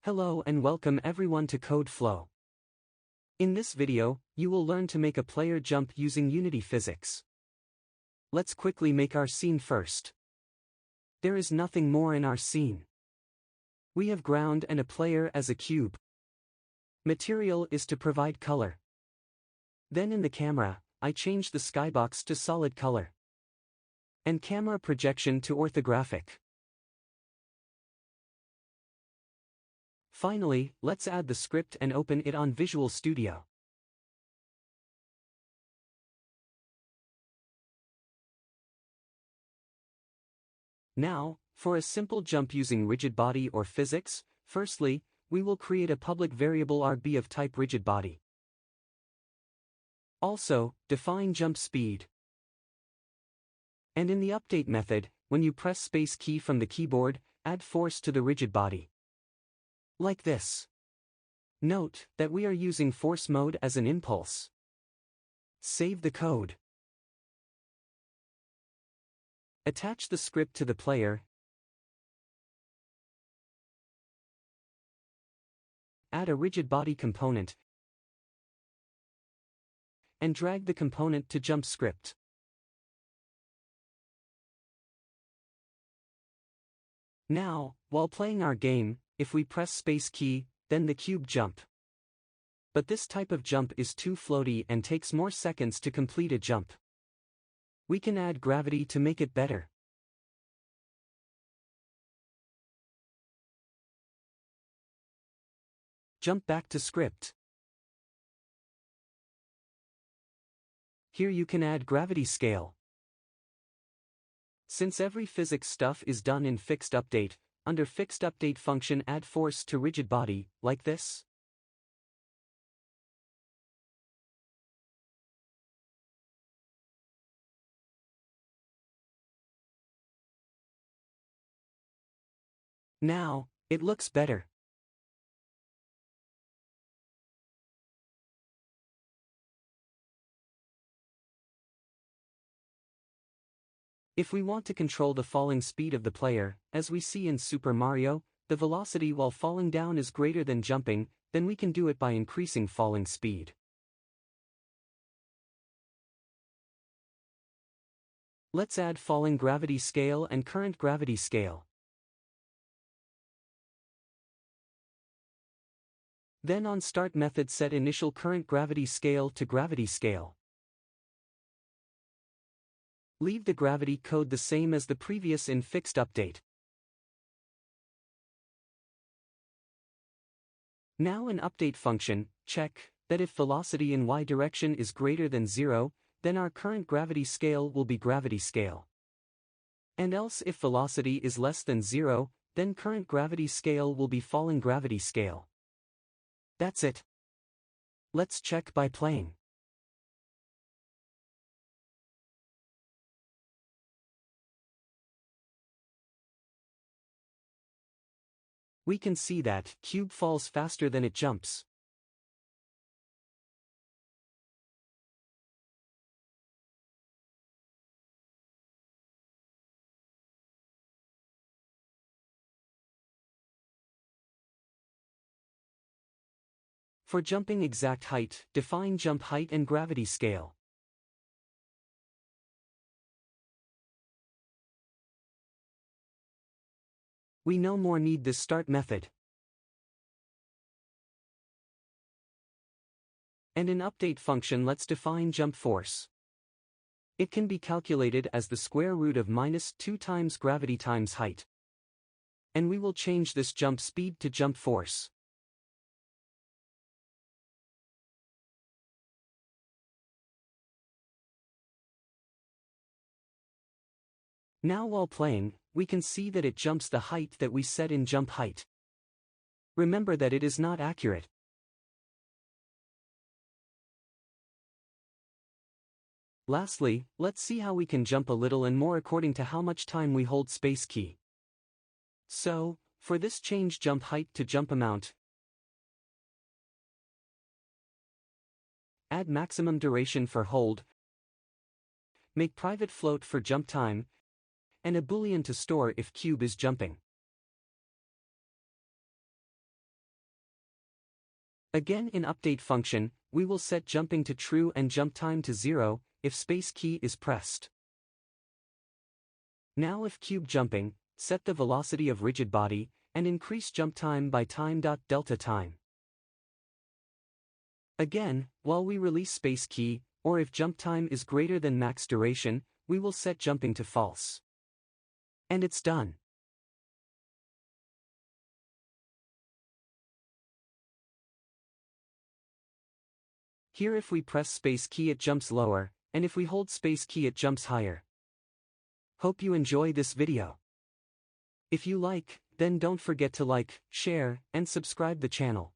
Hello and welcome everyone to Code Flow. In this video, you will learn to make a player jump using Unity physics. Let's quickly make our scene first. There is nothing more in our scene. We have ground and a player as a cube. Material is to provide color. Then in the camera, I change the skybox to solid color. And camera projection to orthographic. Finally, let's add the script and open it on Visual Studio. Now, for a simple jump using Rigidbody or physics, firstly, we will create a public variable RB of type Rigidbody. Also, define jump speed. And in the update method, when you press space key from the keyboard, add force to the Rigidbody. Like this. Note that we are using force mode as an impulse. Save the code. Attach the script to the player. Add a Rigidbody component. And drag the component to jump script. Now, while playing our game, if we press space key, then the cube jump. But this type of jump is too floaty and takes more seconds to complete a jump. We can add gravity to make it better. Jump back to script. Here you can add gravity scale. Since every physics stuff is done in fixed update, under fixed update function add force to Rigidbody, like this. Now, it looks better. If we want to control the falling speed of the player, as we see in Super Mario, the velocity while falling down is greater than jumping, then we can do it by increasing falling speed. Let's add falling gravity scale and current gravity scale. Then on start method set initial current gravity scale to gravity scale. Leave the gravity code the same as the previous in fixed update. Now in update function, check that if velocity in y direction is greater than 0, then our current gravity scale will be gravity scale. And else if velocity is less than 0, then current gravity scale will be falling gravity scale. That's it. Let's check by playing. We can see that cube falls faster than it jumps. For jumping exact height, define jump height and gravity scale. We no more need this start method. And in update function let's define jump force. It can be calculated as the square root of -2 times gravity times height. And we will change this jump speed to jump force. Now while playing, we can see that it jumps the height that we set in jump height. Remember that it is not accurate. Lastly, let's see how we can jump a little and more according to how much time we hold space key. So, for this change jump height to jump amount. Add maximum duration for hold. Make private float for jump time. And a boolean to store if cube is jumping. Again in update function, we will set jumping to true and jump time to 0, if space key is pressed. Now if cube jumping, set the velocity of Rigidbody, and increase jump time by time.delta time. Again, while we release space key, or if jump time is greater than max duration, we will set jumping to false. And it's done. Here if we press space key it jumps lower, and if we hold space key it jumps higher. Hope you enjoy this video. If you like, then don't forget to like, share, and subscribe the channel.